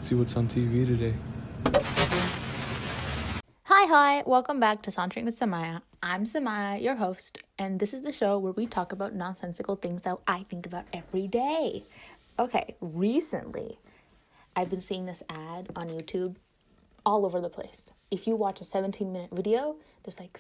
Let's see what's on TV today. Hi, welcome back to Sauntering with Sumaiya. I'm Sumaiya, your host, and this is the show where we talk about nonsensical things that I think about every day. Okay, recently, I've been seeing this ad on YouTube all over the place. If you watch a 17-minute video, there's like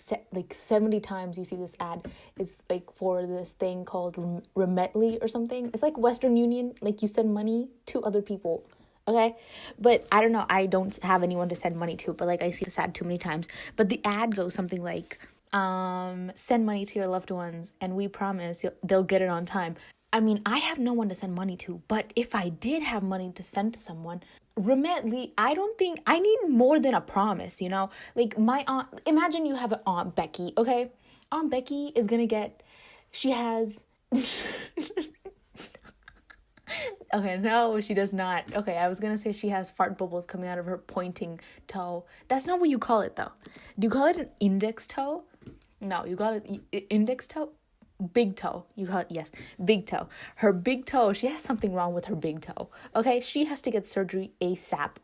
70 times you see this ad. It's like for this thing called Remitly or something. It's like Western Union, like you send money to other people. Okay, but I don't know, I don't have anyone to send money to, but like I see this ad too many times. But the ad goes something like, send money to your loved ones and we promise they'll get it on time. I mean, I have no one to send money to, but if I did have money to send to someone, Remitly, I don't think, I need more than a promise, you know? Like my aunt, imagine you have an Aunt Becky, okay? Aunt Becky is gonna get, she has... Okay, no, she does not. Okay, I was gonna say she has fart bubbles coming out of her pointing toe. That's not what you call it, though. Do you call it an index toe? No, you call it index toe? Big toe. You call it, yes, big toe. Her big toe, she has something wrong with her big toe. Okay, she has to get surgery ASAP.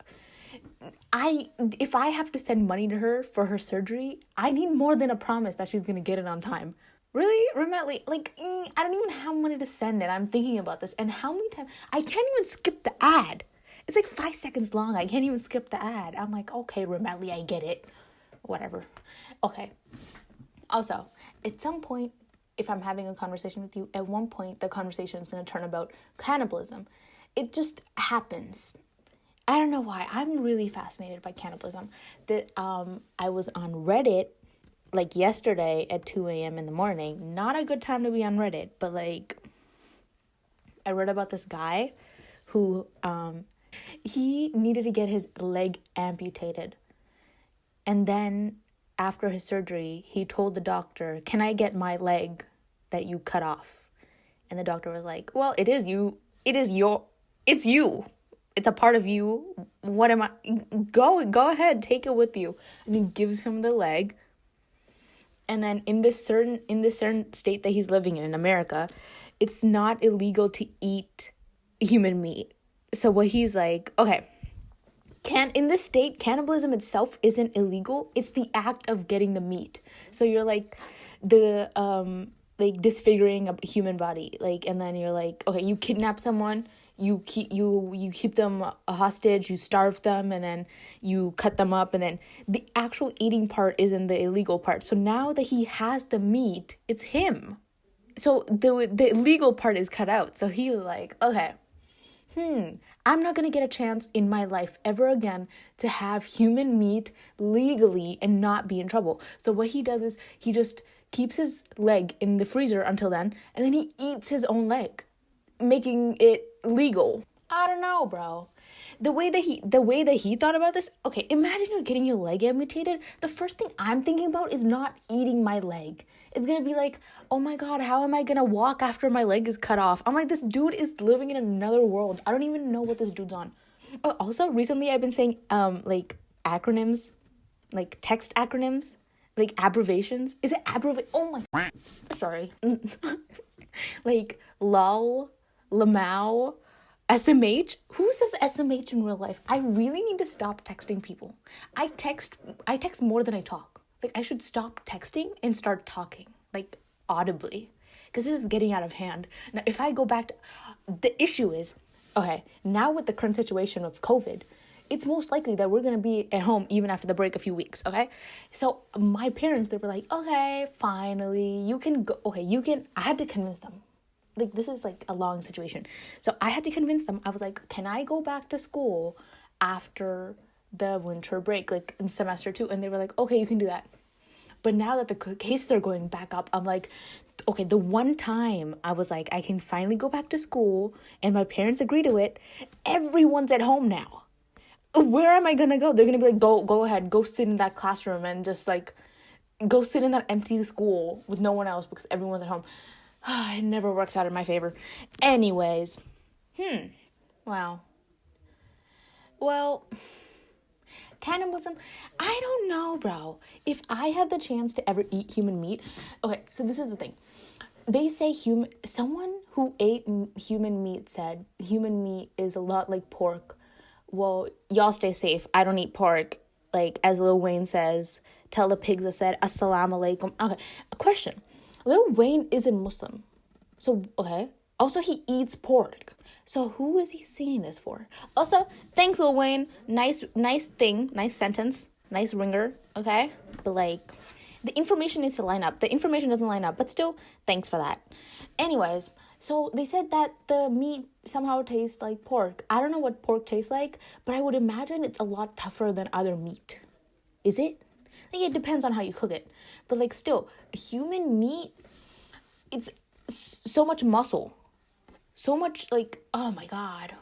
If I have to send money to her for her surgery, I need more than a promise that she's gonna get it on time. Really? Remitly? Like, I don't even have money to send it. I'm thinking about this. And how many times? I can't even skip the ad. It's like 5 seconds long. I can't even skip the ad. I'm like, okay, Remitly, I get it. Whatever. Okay. Also, at some point, if I'm having a conversation with you, at one point, the conversation is going to turn about cannibalism. It just happens. I don't know why. I'm really fascinated by cannibalism. That I was on Reddit like yesterday at 2 a.m. in the morning. Not a good time to be on Reddit, but like I read about this guy who he needed to get his leg amputated. And then after his surgery, he told the doctor, "Can I get my leg that you cut off?" And the doctor was like, "Well, it's you. It's a part of you. What am I? Go ahead, take it with you." And he gives him the leg. And then in this certain state that he's living in America, it's not illegal to eat human meat. So what he's like, okay, in this state, cannibalism itself isn't illegal. It's the act of getting the meat. So you're like like disfiguring a human body, like, and then you're like, okay, you kidnap someone. You keep them a hostage, you starve them, and then you cut them up, and then the actual eating part isn't the illegal part. So now that he has the meat, it's him. So the illegal part is cut out. So he was like, okay, I'm not going to get a chance in my life ever again to have human meat legally and not be in trouble. So what he does is he just keeps his leg in the freezer until then, and then he eats his own leg, making it legal. I don't know, bro. The way that he thought about this, okay, imagine you're getting your leg amputated. The first thing I'm thinking about is not eating my leg. It's gonna be like, oh my god, how am I gonna walk after my leg is cut off? I'm like, this dude is living in another world. I don't even know what this dude's on. Oh, also, recently I've been saying like acronyms, like text acronyms, like abbreviations. Is it abbreviation? Oh my, sorry. Like lol, lamau, SMH? Who says SMH in real life? I really need to stop texting people. I text more than I talk. Like, I should stop texting and start talking, like, audibly. Because this is getting out of hand. Now, if I go back to... The issue is, okay, now with the current situation of COVID, it's most likely that we're going to be at home even after the break a few weeks, okay? So, my parents, they were like, okay, finally, you can go... Okay, you can... I had to convince them. Like, this is like a long situation. So I had to convince them. I was like, can I go back to school after the winter break, like in semester 2? And they were like, okay, you can do that. But now that the cases are going back up, I'm like, okay, the one time I was like, I can finally go back to school and my parents agree to it, everyone's at home now. Where am I gonna go? They're gonna be like, go ahead, go sit in that classroom and just like go sit in that empty school with no one else because everyone's at home. It never works out in my favor. Anyways, wow. Well, cannibalism, I don't know, bro. If I had the chance to ever eat human meat, okay, so this is the thing. They say someone who ate human meat said human meat is a lot like pork, well, y'all stay safe. I don't eat pork. Like, as Lil Wayne says, tell the pigs I said, assalamu alaikum. Okay, a question. Lil Wayne isn't Muslim. So, okay. Also, he eats pork. So, who is he saying this for? Also, thanks, Lil Wayne. Nice thing. Nice sentence. Nice ringer. Okay? But, like, the information needs to line up. The information doesn't line up. But still, thanks for that. Anyways, so they said that the meat somehow tastes like pork. I don't know what pork tastes like, but I would imagine it's a lot tougher than other meat. Is it? Like, it depends on how you cook it. But, like, still, human meat, it's so much muscle. So much, like, oh my God.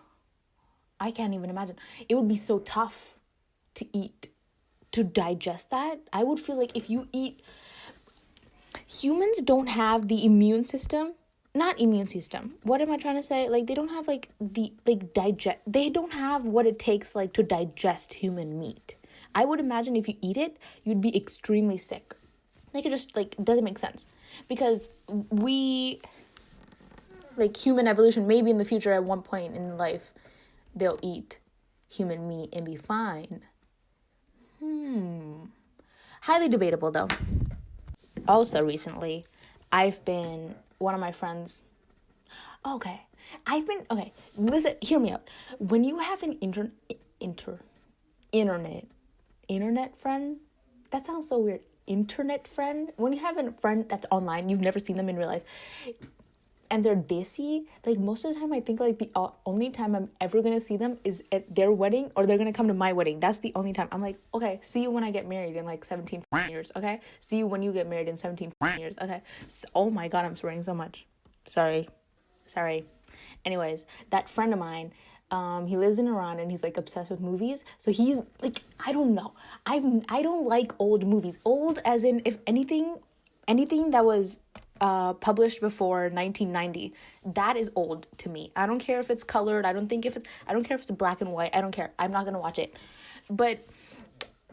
I can't even imagine. It would be so tough to eat, to digest that. I would feel like if you eat... Humans don't have the immune system. Not immune system. What am I trying to say? Like, they don't have, like, they don't have what it takes, like, to digest human meat. I would imagine if you eat it, you'd be extremely sick. Like, it just, like, doesn't make sense. Because we, like, human evolution, maybe in the future at one point in life, they'll eat human meat and be fine. Highly debatable, though. Also, recently, one of my friends... Okay, listen, hear me out. When you have an internet friend, that sounds so weird. Internet friend? When you have a friend that's online, you've never seen them in real life, and they're desi, like, most of the time I think, like, the only time I'm ever gonna see them is at their wedding, or they're gonna come to my wedding. That's the only time. I'm like, okay, see you when I get married in, like, 17 years, okay? See you when you get married in 17 years, okay? So, oh my God, I'm swearing so much. Sorry. Anyways, that friend of mine, he lives in Iran, and he's, like, obsessed with movies. So he's, like, I don't know. I don't like old movies. Old as in, if anything that was published before 1990, that is old to me. I don't care if it's colored. I don't care if it's black and white. I don't care. I'm not gonna watch it. But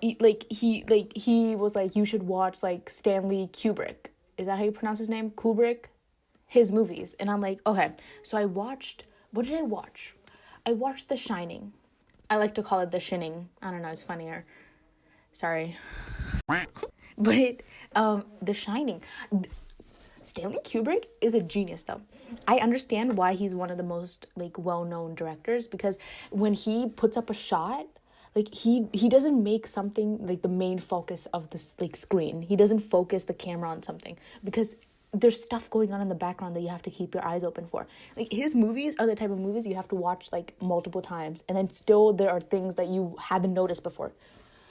he was like, you should watch, like, Stanley Kubrick. Is that how you pronounce his name? Kubrick? His movies. And I'm like, okay. So what did I watch? I watched The Shining. I like to call it The Shinning. I don't know, it's funnier. Sorry. But The Shining. Stanley Kubrick is a genius, though. I understand why he's one of the most, like, well-known directors, because when he puts up a shot, like, he doesn't make something, like, the main focus of the, like, screen. He doesn't focus the camera on something, because there's stuff going on in the background that you have to keep your eyes open for. Like, his movies are the type of movies you have to watch, like, multiple times, and then still there are things that you haven't noticed before.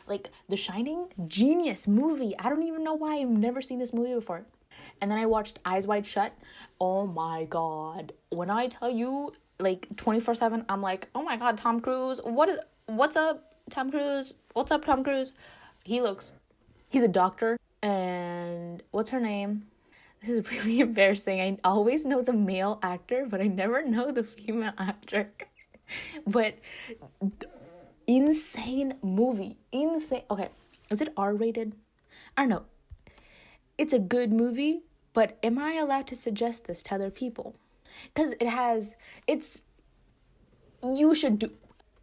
Like, The Shining, genius movie. I don't even know why I've never seen this movie before. And then I watched Eyes Wide Shut. Oh my God. When I tell you, like, 24/7, I'm like, oh my God, Tom Cruise. What's up, Tom Cruise? What's up, Tom Cruise? He's a doctor. And what's her name? This is really embarrassing. I always know the male actor, but I never know the female actor. But insane movie. Insane. Okay, is it R-rated? I don't know. It's a good movie, but am I allowed to suggest this to other people? Because you should do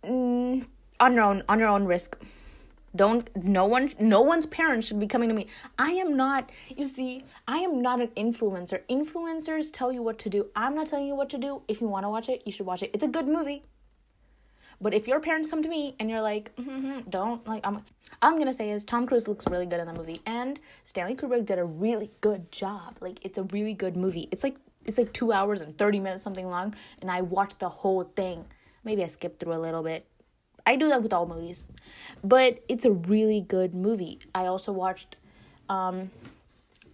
on your own risk. No one's parents should be coming to me. I am not an influencer. Influencers tell you what to do. I'm not telling you what to do. If you want to watch it, you should watch it. It's a good movie. But if your parents come to me and you're like, don't, like, I'm gonna say is Tom Cruise looks really good in the movie, and Stanley Kubrick did a really good job. Like, it's a really good movie. It's like 2 hours and 30 minutes, something long, and I watched the whole thing. Maybe I skipped through a little bit. I do that with all movies, but it's a really good movie. I also watched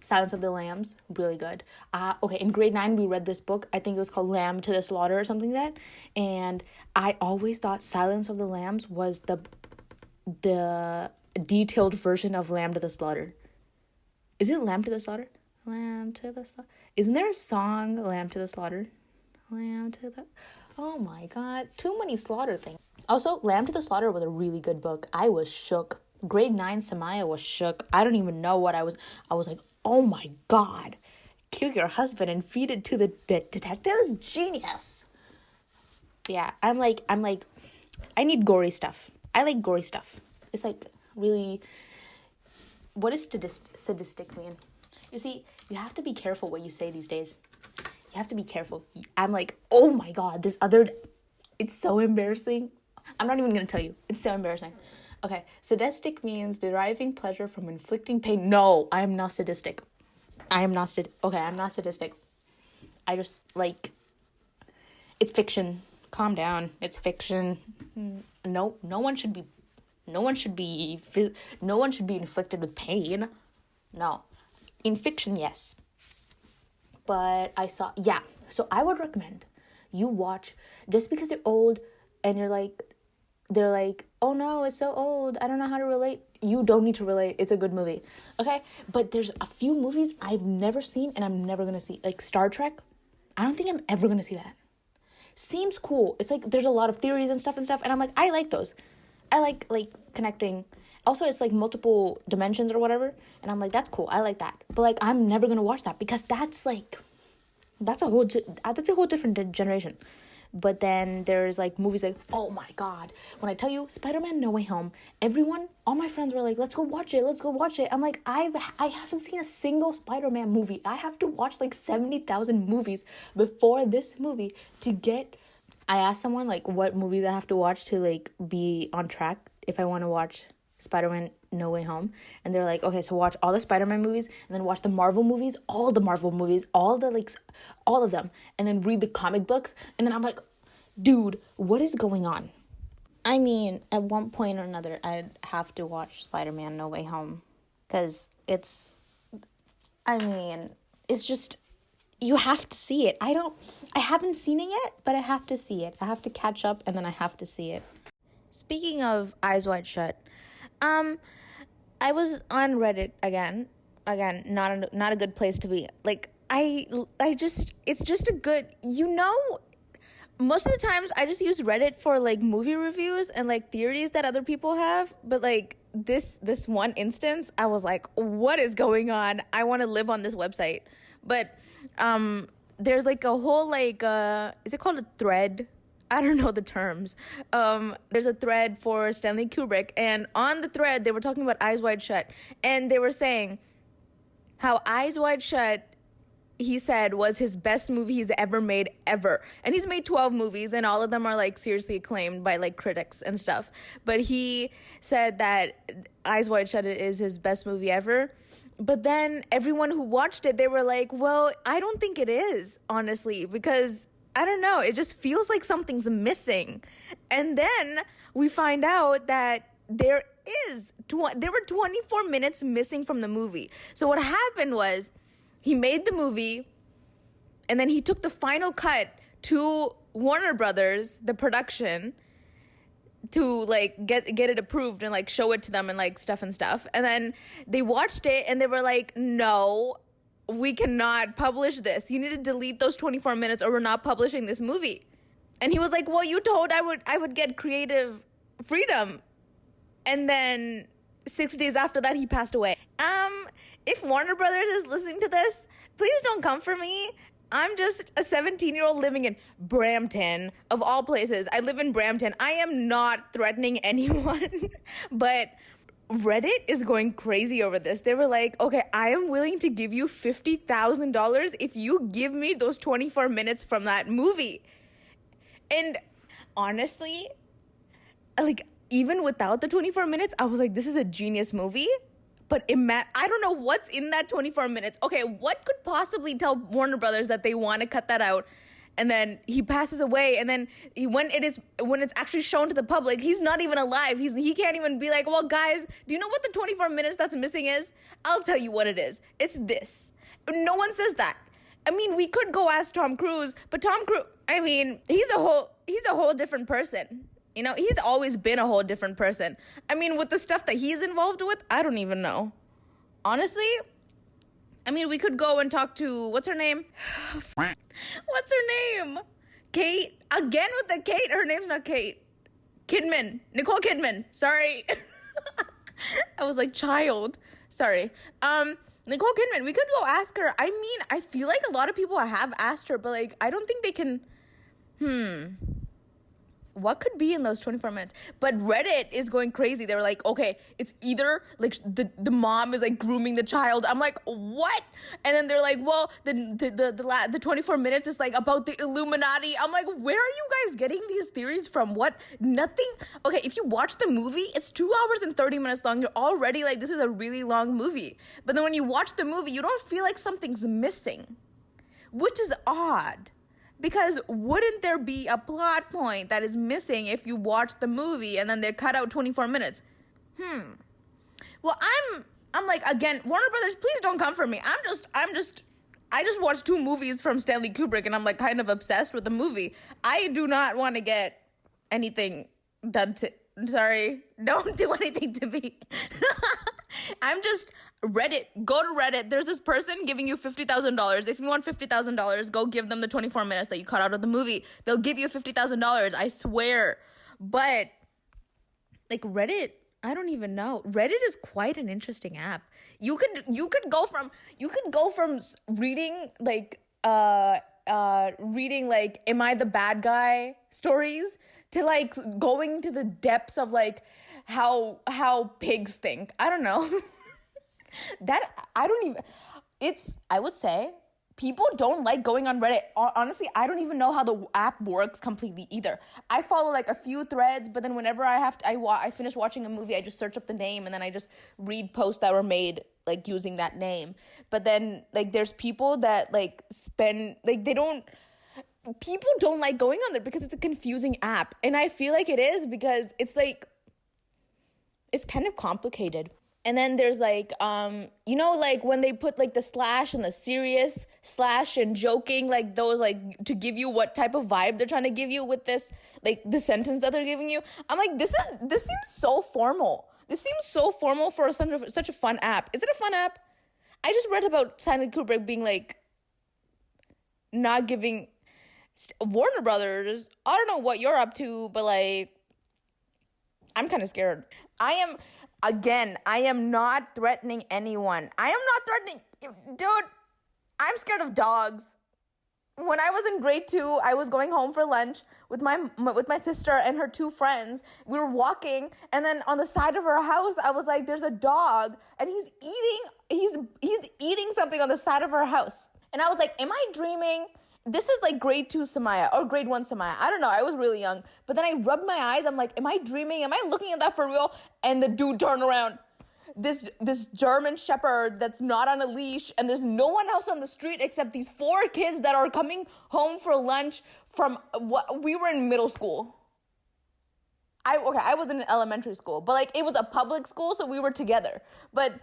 Silence of the Lambs, really good. Okay, in grade 9 we read this book. I think it was called Lamb to the Slaughter or something like that. And I always thought Silence of the Lambs was the detailed version of Lamb to the Slaughter. Is it Lamb to the Slaughter? Lamb to the Slaughter. Isn't there a song, Lamb to the Slaughter? Lamb to the... Oh my God, too many slaughter things. Also, Lamb to the Slaughter was a really good book. I was shook. Grade 9 Sumaiya was shook. I don't even know what I was like, oh my God, kill your husband and feed it to the detectives? Genius. Yeah, I'm like, I need gory stuff. I like gory stuff. It's like really... What does sadistic mean? You see, you have to be careful what you say these days. You have to be careful. I'm like, oh my God, it's so embarrassing. I'm not even going to tell you. It's so embarrassing. Okay, sadistic means deriving pleasure from inflicting pain. No, I am not sadistic. I'm not sadistic. I just like, it's fiction. Calm down. It's fiction. No one should be inflicted with pain. No. In fiction, yes. But so I would recommend you watch, just because they're old and they're like, oh no, it's so old, I don't know how to relate. You don't need to relate. It's a good movie. Okay? But there's a few movies I've never seen and I'm never gonna see. Like Star Trek. I don't think I'm ever gonna see that. Seems cool. It's like there's a lot of theories and stuff, and I'm like, I like those. I like connecting. Also, it's like multiple dimensions or whatever, and I'm like, that's cool. I like that. But like, I'm never gonna watch that because that's a whole different generation. But then there's like movies like, oh my God, when I tell you Spider-Man No Way Home, all my friends were like, let's go watch it. I'm like, I haven't seen a single Spider-Man movie. I have to watch like 70,000 movies before this movie I asked someone like what movies I have to watch to like be on track if I want to watch Spider-Man No Way Home, and they're like, okay, so watch all the Spider-Man movies and then watch the Marvel movies, all of them, and then read the comic books. And then I'm like, dude, what is going on? I mean, at one point or another I'd have to watch Spider-Man No Way Home, because it's just, you have to see it. I haven't seen it yet, but I have to see it. I have to catch up, and then I have to see it. Speaking of Eyes Wide Shut, I was on Reddit again, not a good place to be. Like, it's just a good, most of the times I just use Reddit for like movie reviews and like theories that other people have, but like this one instance, I was like, what is going on? I want to live on this website. But there's like a whole like is it called a thread? I don't know the terms. There's a thread for Stanley Kubrick, and on the thread they were talking about Eyes Wide Shut, and they were saying how Eyes Wide Shut, he said, was his best movie he's ever made, ever. And he's made 12 movies, and all of them are like seriously acclaimed by like critics and stuff. But he said that Eyes Wide Shut is his best movie ever. But then everyone who watched it, they were like, well, I don't think it is, honestly, because I don't know, it just feels like something's missing. And then we find out that there were 24 minutes missing from the movie. So what happened was, he made the movie, and then he took the final cut to Warner Brothers, the production, to like get it approved and like show it to them and like stuff. And then they watched it and they were like, no, we cannot publish this. You need to delete those 24 minutes or we're not publishing this movie. And he was like, well, you told I would get creative freedom. And then 6 days after that, he passed away. If Warner Brothers is listening to this, please don't come for me. I'm just a 17-year-old living in Brampton, of all places. I live in Brampton. I am not threatening anyone, but Reddit is going crazy over this. They were like, okay, I am willing to give you $50,000 if you give me those 24 minutes from that movie. And honestly, like, even without the 24 minutes, I was like, this is a genius movie. But I don't know what's in that 24 minutes. Okay, what could possibly tell Warner Brothers that they want to cut that out? And then he passes away, and then when it's actually shown to the public, he's not even alive. He can't even be like, well, guys, do you know what the 24 minutes that's missing is? I'll tell you what it is. It's this. No one says that. I mean, we could go ask Tom Cruise, but Tom Cruise, I mean, he's a whole different person. You know, he's always been a whole different person. I mean, with the stuff that he's involved with, I don't even know. Honestly, I mean, we could go and talk to, what's her name? What's her name? Kate. Again with the Kate. Her name's not Kate. Kidman. Nicole Kidman. Sorry. I was like, child. Sorry. Nicole Kidman. We could go ask her. I mean, I feel like a lot of people have asked her, but like, I don't think they can. what could be in those 24 minutes? But Reddit is going crazy. They were like, okay, it's either like the mom is like grooming the child. I'm like, what? And then they're like, well, the 24 minutes is like about the Illuminati. I'm like, where are you guys getting these theories from? What? Nothing. Okay, if you watch the movie, it's 2 hours and 30 minutes long. You're already like, this is a really long movie. But then when you watch the movie, you don't feel like something's missing, which is odd. Because wouldn't there be a plot point that is missing if you watch the movie and then they cut out 24 minutes? Well, I'm like, again, Warner Brothers, please don't come for me. I just watched 2 movies from Stanley Kubrick and I'm like kind of obsessed with the movie. I do not want to get anything done to, sorry, don't do anything to me. I'm just, Reddit, go to Reddit. There's this person giving you $50,000. If you want $50,000, go give them the 24 minutes that you cut out of the movie. They'll give you $50,000. I swear. But like Reddit, I don't even know. Reddit is quite an interesting app. You could go from reading like am I the bad guy stories to like going to the depths of like how pigs think. I don't know. I would say people don't like going on Reddit. Honestly, I don't even know how the app works completely either. I follow like a few threads, but then whenever I finish watching a movie, I just search up the name and then I just read posts that were made like using that name. But then like there's people that like people don't like going on there because it's a confusing app. And I feel like it is because it's like, it's kind of complicated. And then there's like, like when they put like the slash and the serious slash and joking, like those, like to give you what type of vibe they're trying to give you with this, like the sentence that they're giving you. I'm like, this seems so formal. This seems so formal for such a fun app. Is it a fun app? I just read about Stanley Kubrick being like, not giving Warner Brothers, I don't know what you're up to, but like, I'm kind of scared. I am not threatening anyone. I am not threatening, dude, I'm scared of dogs. When I was in grade 2, I was going home for lunch with my sister and her 2 friends. We were walking, and then on the side of our house, I was like, there's a dog, and he's eating something on the side of our house. And I was like, am I dreaming? This is like grade 2 Sumaiya or grade 1 Sumaiya. I don't know. I was really young. But then I rubbed my eyes. I'm like, am I dreaming? Am I looking at that for real? And the dude turned around. This German shepherd that's not on a leash, and there's no one else on the street except these 4 kids that are coming home for lunch from we were in middle school. I was in elementary school, but like it was a public school, so we were together. But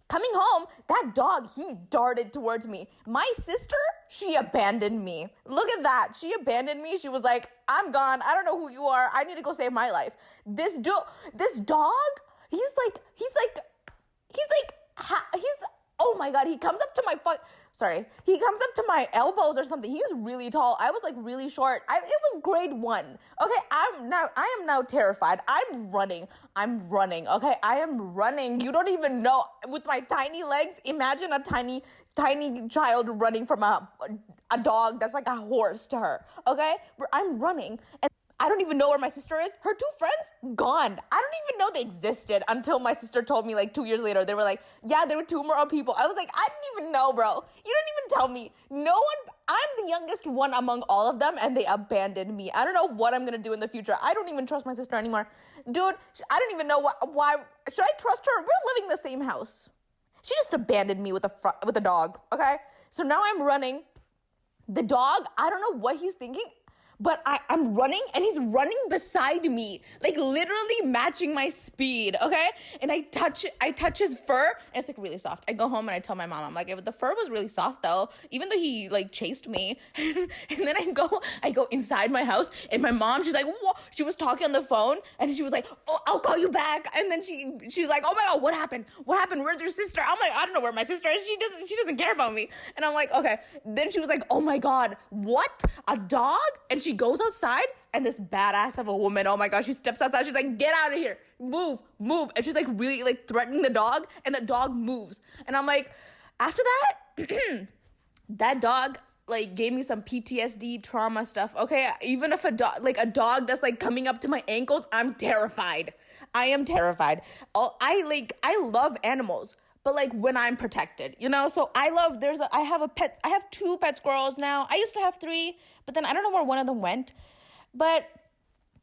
coming home, that dog, he darted towards me. My sister, she abandoned me. Look at that. She abandoned me. She was like, I'm gone. I don't know who you are. I need to go save my life. This dog, oh my God, he comes up to my elbows or something. He was really tall. I was like really short. It was grade 1. Okay, I am now terrified. I'm running. Okay, I am running. You don't even know. With my tiny legs, imagine a tiny child running from a dog that's like a horse to her. Okay, I'm running. And I don't even know where my sister is. Her 2 friends, gone. I don't even know they existed until my sister told me like 2 years later. They were like, yeah, there were 2 more people. I was like, I didn't even know, bro. You didn't even tell me. No one, I'm the youngest one among all of them, and they abandoned me. I don't know what I'm going to do in the future. I don't even trust my sister anymore. Dude, I don't even know why. Should I trust her? We're living in the same house. She just abandoned me with a dog, okay? So now I'm running. The dog, I don't know what he's thinking. But I'm running, and he's running beside me, like literally matching my speed, okay? And I touch his fur, and it's like really soft. I go home and I tell my mom, I'm like, the fur was really soft though, even though he like chased me. And then I go inside my house, and my mom, she's like, whoa. She was talking on the phone, and she was like, oh, I'll call you back. And then she's like, oh my God, what happened? Where's your sister? I'm like, I don't know where my sister is. She doesn't care about me. And I'm like, okay. Then she was like, oh my God, what? A dog? And she goes outside, and this badass of a woman, oh my gosh, she steps outside. She's like, get out of here. Move. And she's like really like threatening the dog, and the dog moves. And I'm like, after that, that dog, like gave me some PTSD trauma stuff. Okay, even if a dog that's like coming up to my ankles, I'm terrified. I am terrified. I love animals, but like when I'm protected, you know. So I have 2 pet squirrels now. I used to have 3, but then I don't know where one of them went. But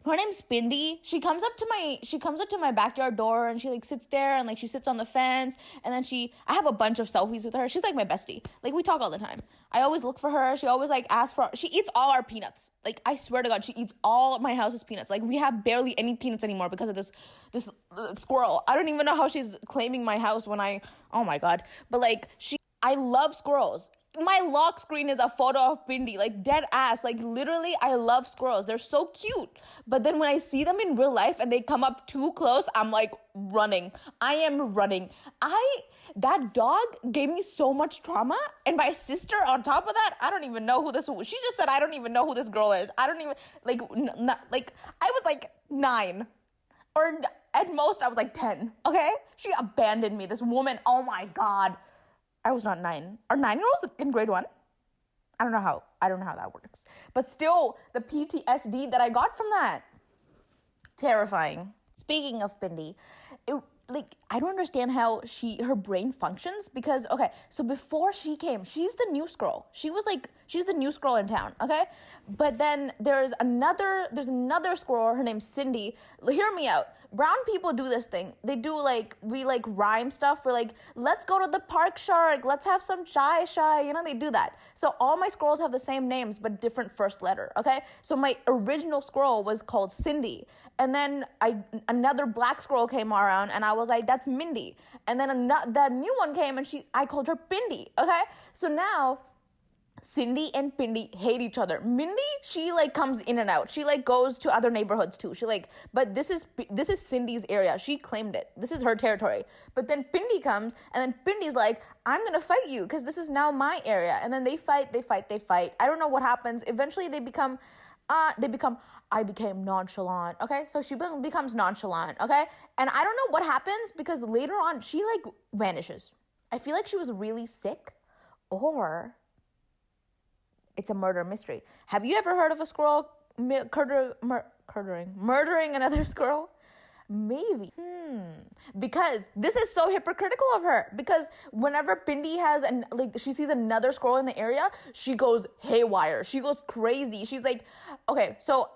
her name's Spindy. She comes up to my backyard door, and she like sits there, and like she sits on the fence, and then I have a bunch of selfies with her. She's like my bestie. Like we talk all the time. I always look for her. She always like she eats all our peanuts. Like I swear to God, she eats all my house's peanuts. Like we have barely any peanuts anymore because of this squirrel. I don't even know how she's claiming my house oh my God. But like I love squirrels. My lock screen is a photo of Bindi, like dead ass. Like literally, I love squirrels. They're so cute. But then when I see them in real life and they come up too close, I'm like running. I am running. That dog gave me so much trauma. And my sister on top of that, I don't even know who she just said, I don't even know who this girl is. I don't even, I was like 9. Or at most, I was like 10. Okay? She abandoned me. This woman, oh my God. I was not 9. Are 9-year-olds in grade 1? I don't know how that works. But still, the PTSD that I got from that. Terrifying. Speaking of Bindi, I don't understand how her brain functions because, okay, so before she came, she's the new squirrel. She's the new squirrel in town, okay? But then there's another squirrel, her name's Cindy. Hear me out. Brown people do this thing. They do we rhyme stuff. We're like, let's go to the park, shark. Let's have some shy. You know, they do that. So all my squirrels have the same names, but different first letter, okay? So my original squirrel was called Cindy. And then another black squirrel came around and I was like, that's Mindy. And then that new one came and I called her Bindi, okay? So now Cindy and Bindi hate each other. Mindy, she comes in and out. She goes to other neighborhoods too. But this is Cindy's area. She claimed it. This is her territory. But then Bindi comes and then Bindi's like, I'm going to fight you because this is now my area. And then they fight. I don't know what happens. Eventually they become I became nonchalant, okay? So she becomes nonchalant, okay? And I don't know what happens because later on she vanishes. I feel like she was really sick or it's a murder mystery. Have you ever heard of a squirrel murdering another squirrel? Maybe. Because this is so hypocritical of her. Because whenever Bindi she sees another squirrel in the area, she goes haywire. She goes crazy. She's like, okay, so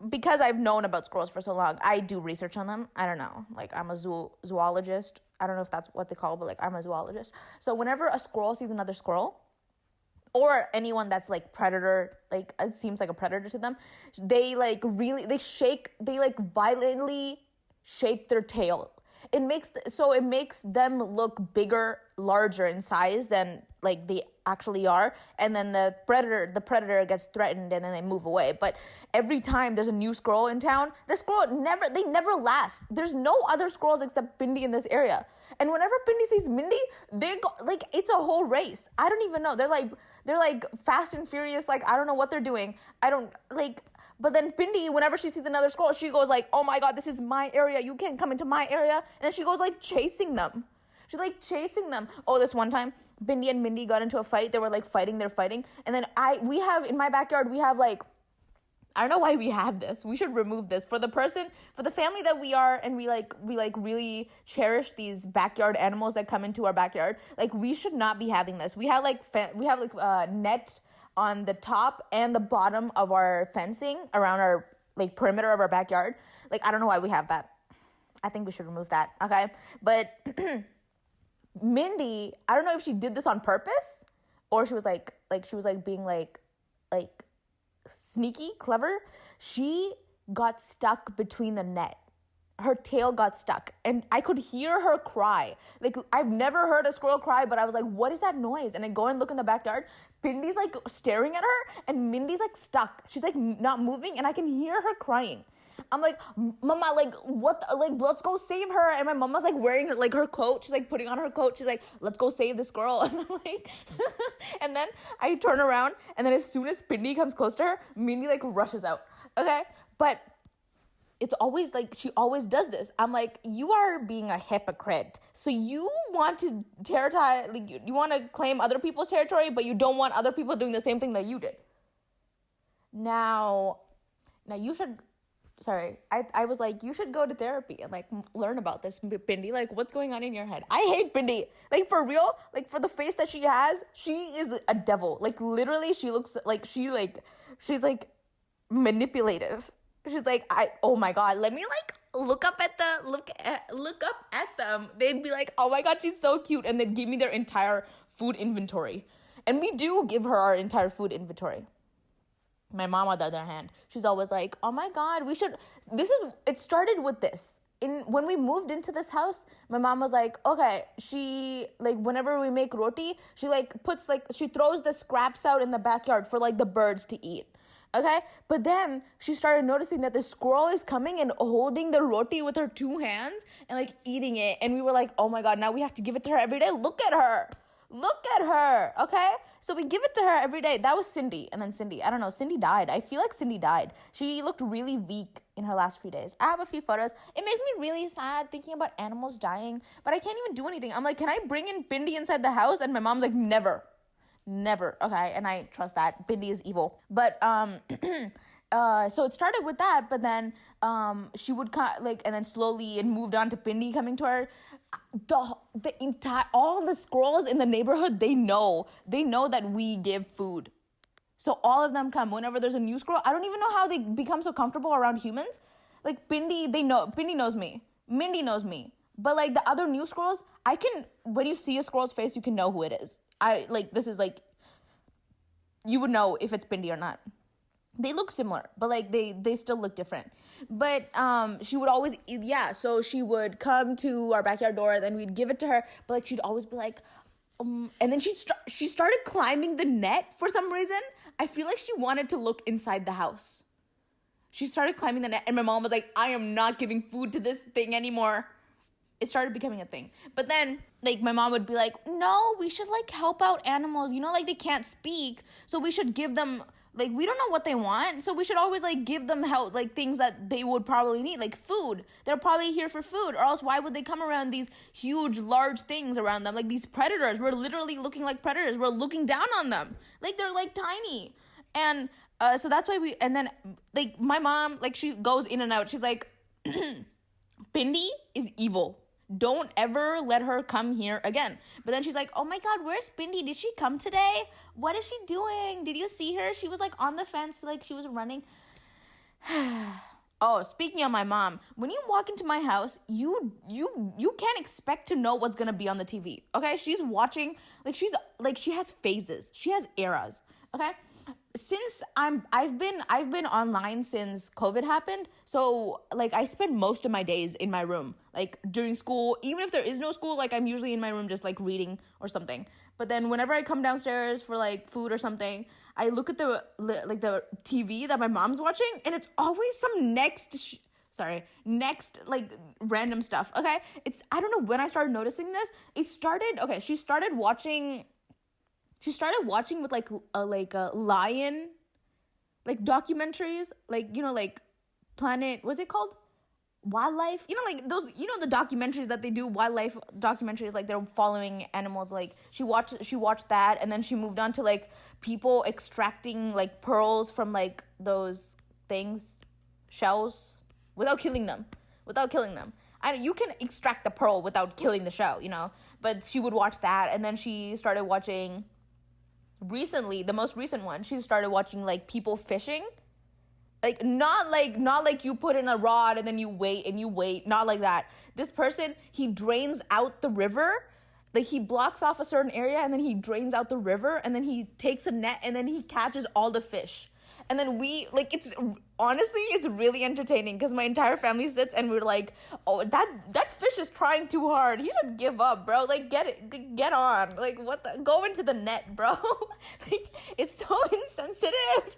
because I've known about squirrels for so long, I do research on them. I don't know. I'm a zoologist. I don't know if that's what they call, but I'm a zoologist. So whenever a squirrel sees another squirrel, or anyone that's predator, it seems like a predator to them, they violently shake their tail. It makes them look bigger, larger in size than they actually are, and then the predator gets threatened and then they move away. But every time there's a new squirrel in town, they never last. There's no other squirrels except Bindi in this area. And whenever Bindi sees Mindy, they go it's a whole race. I don't even know. They're fast and furious. I don't know what they're doing. But then Bindi, whenever she sees another squirrel, she goes oh my God, this is my area. You can't come into my area. And then she goes chasing them. She's chasing them. Oh, this one time, Bindi and Mindy got into a fight. They were fighting. And then in my backyard, we have I don't know why we have this. We should remove this for the family that we are, and we really cherish these backyard animals that come into our backyard. We should not be having this. We have net on the top and the bottom of our fencing around our perimeter of our backyard. I don't know why we have that. I think we should remove that. Okay, but Mindy, I don't know if she did this on purpose or she was being sneaky, clever. She got stuck between the net. Her tail got stuck and I could hear her cry. I've never heard a squirrel cry, but I was like, what is that noise? And I go and look in the backyard. Bindy's staring at her and Mindy's stuck. She's not moving and I can hear her crying. I'm like, Mama, what? Let's go save her. And my mama's wearing her coat. She's putting on her coat. She's let's go save this girl. And I'm and then I turn around and then as soon as Bindi comes close to her, Mindy rushes out. Okay, but it's always like, she always does this. I'm like, you are being a hypocrite. So you want to like, you want to claim other people's territory, but you don't want other people doing the same thing that you did. Now you should, I was like, you should go to therapy and like learn about this, Bindi. Like, what's going on in your head? I hate Bindi. Like, for real, like, for the face that she has, she is a devil. Like, literally, she looks like she's like manipulative. She's like, oh my God, let me like look up at them. They'd be like, oh my God, she's so cute, and they'd give me their entire food inventory. And we do give her our entire food inventory. My mom, on the other hand, she's always like, oh my God, it started with this. When we moved into this house, my mom was like, okay, she, like, whenever we make roti, she, like, she throws the scraps out in the backyard for, like, the birds to eat. Okay? But then she started noticing that the squirrel is coming and holding the roti with her 2 hands and, like, eating it. And we were like, oh my God, now we have to give it to her every day. Look at her. Okay? So we give it to her every day. That was Cindy. And then Cindy, I don't know, Cindy died. I feel like Cindy died. She looked really weak in her last few days. I have a few photos. It makes me really sad thinking about animals dying, but I can't even do anything. I'm like, can I bring in Bindi inside the house? And my mom's like, never. Okay? And I trust that. Bindi is evil. But, so it started with that, but then she would and then slowly it moved on to Bindi coming to her. All the squirrels in the neighborhood, they know that we give food. So all of them come whenever there's a new squirrel. I don't even know how they become so comfortable around humans. Like, Bindi knows me. Mindy knows me. But like the other new squirrels, when you see a squirrel's face, you can know who it is. This is like, you would know if it's Bindi or not. They look similar, but like they still look different. But she would always, so she would come to our backyard door, then we'd give it to her, but like she'd always be like, and then she started climbing the net for some reason. I feel like she wanted to look inside the house. She started climbing the net, and my mom was like, I am not giving food to this thing anymore. It started becoming a thing. But then, like, my mom would be like, no, we should, like, help out animals. You know, like, they can't speak, so we should give them, like, we don't know what they want, so we should always, like, give them help, like, things that they would probably need, like food. They're probably here for food, or else why would they come around these huge, large things around them? Like, these predators, we're literally looking like predators. We're looking down on them. Like, they're, like, tiny. And so that's why and then, like, my mom, like, she goes in and out. She's like, Bindi is evil. Don't ever let her come here again. But then she's like, oh my God, where's Bindi? Did she come today? What is she doing? Did you see her? She was like on the fence, like she was running. Oh, speaking of my mom, when you walk into my house, you can't expect to know what's gonna be on the TV. Okay? She's watching, she has phases. She has eras. Okay? Since I've been online since COVID happened, so like I spend most of my days in my room, like during school. Even if there is no school, like I'm usually in my room just like reading or something. But then whenever I come downstairs for like food or something, I look at the TV that my mom's watching, and it's always some next like random stuff. Okay, I don't know when I started noticing this. She started watching with like a lion, like documentaries, like, you know, like Planet, what's it called? Wildlife, you know, like those, you know, the documentaries that they do, wildlife documentaries, like they're following animals. Like she watched that, and then she moved on to like people extracting like pearls from like those things, shells, without killing them. You can extract the pearl without killing the shell, you know. But she would watch that, and then she started watching. Recently, the most recent one, she started watching like people fishing. Like not like you put in a rod and then you wait, not like that. This person, he drains out the river. Like he blocks off a certain area, and then he drains out the river, and then he takes a net, and then he catches all the fish. And then it's really entertaining, because my entire family sits and we're like, oh, that fish is trying too hard. He should give up, bro. Like, get on. Like, go into the net, bro. Like, it's so insensitive.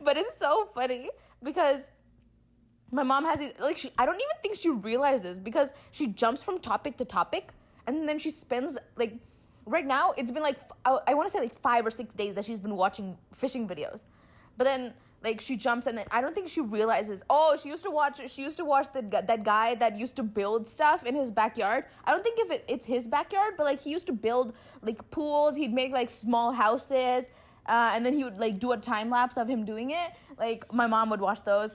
But it's so funny, because my mom has it, like, I don't even think she realizes, because she jumps from topic to topic, and then she spends, like, right now, it's been like, I want to say like 5 or 6 days that she's been watching fishing videos. But then Like, she jumps and then I don't think she realizes, oh, she used to watch that guy that used to build stuff in his backyard. I don't think if it's his backyard, but like he used to build like pools. He'd make like small houses, and then he would like do a time lapse of him doing it. Like, my mom would watch those.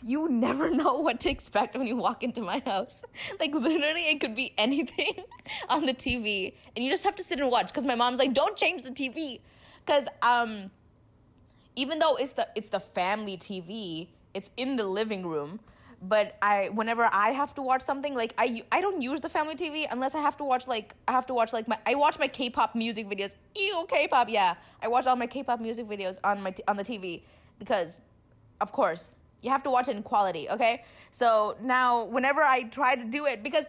You never know what to expect when you walk into my house. Like, literally, it could be anything on the TV, and you just have to sit and watch, because my mom's like, don't change the TV, because even though it's the family TV, it's in the living room. But whenever I have to watch something, like I don't use the family TV unless I watch my K-pop music videos. Ew, K-pop, yeah. I watch all my K-pop music videos on the TV, because, of course, you have to watch it in quality, okay? So now, whenever I try to do it, because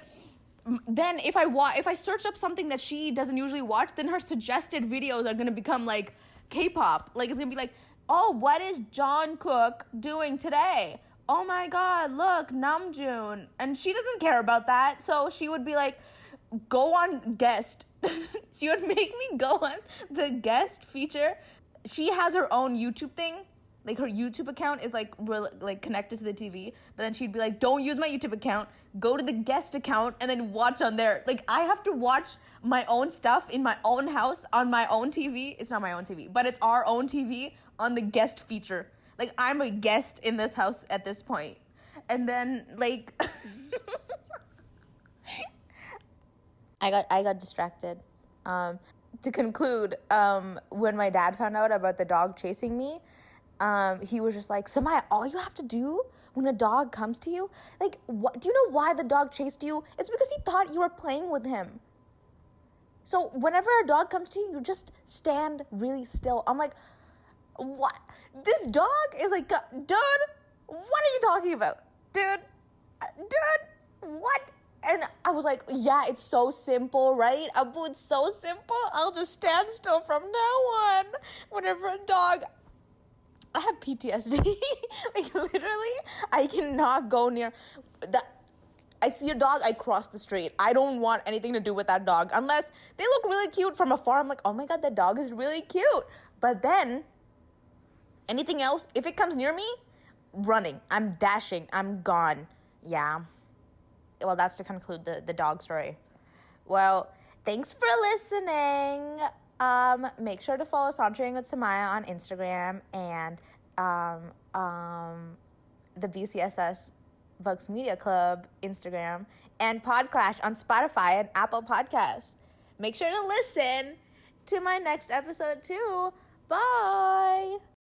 then if I search up something that she doesn't usually watch, then her suggested videos are gonna become like K-pop. Like, it's gonna be like, oh, what is John Cook doing today? Oh my God, look, Namjoon. And she doesn't care about that. So she would be like, go on guest. She would make me go on the guest feature. She has her own YouTube thing. Like, her YouTube account is like connected to the TV. But then she'd be like, don't use my YouTube account. Go to the guest account and then watch on there. Like, I have to watch my own stuff in my own house on my own TV. It's not my own TV, but it's our own TV on the guest feature. Like, I'm a guest in this house at this point. And then, like, I got distracted. To conclude, when my dad found out about the dog chasing me, he was just like, Sumaiya, all you have to do when a dog comes to you, like, what? Do you know why the dog chased you? It's because he thought you were playing with him. So whenever a dog comes to you, you just stand really still. I'm like, what? This dog is like, dude, what are you talking about? Dude, what? And I was like, yeah, it's so simple, right? Abu, it's so simple. I'll just stand still from now on. Whenever a dog... I have PTSD. Like, literally, I cannot go near... I see a dog, I cross the street. I don't want anything to do with that dog. Unless they look really cute from afar. I'm like, oh my God, that dog is really cute. But then... anything else, if it comes near me, running. I'm dashing. I'm gone. Yeah. Well, that's to conclude the dog story. Well, thanks for listening. Make sure to follow Sauntering with Sumaiya on Instagram and the BCSS Bugs Media Club Instagram and Podclash on Spotify and Apple Podcasts. Make sure to listen to my next episode too. Bye.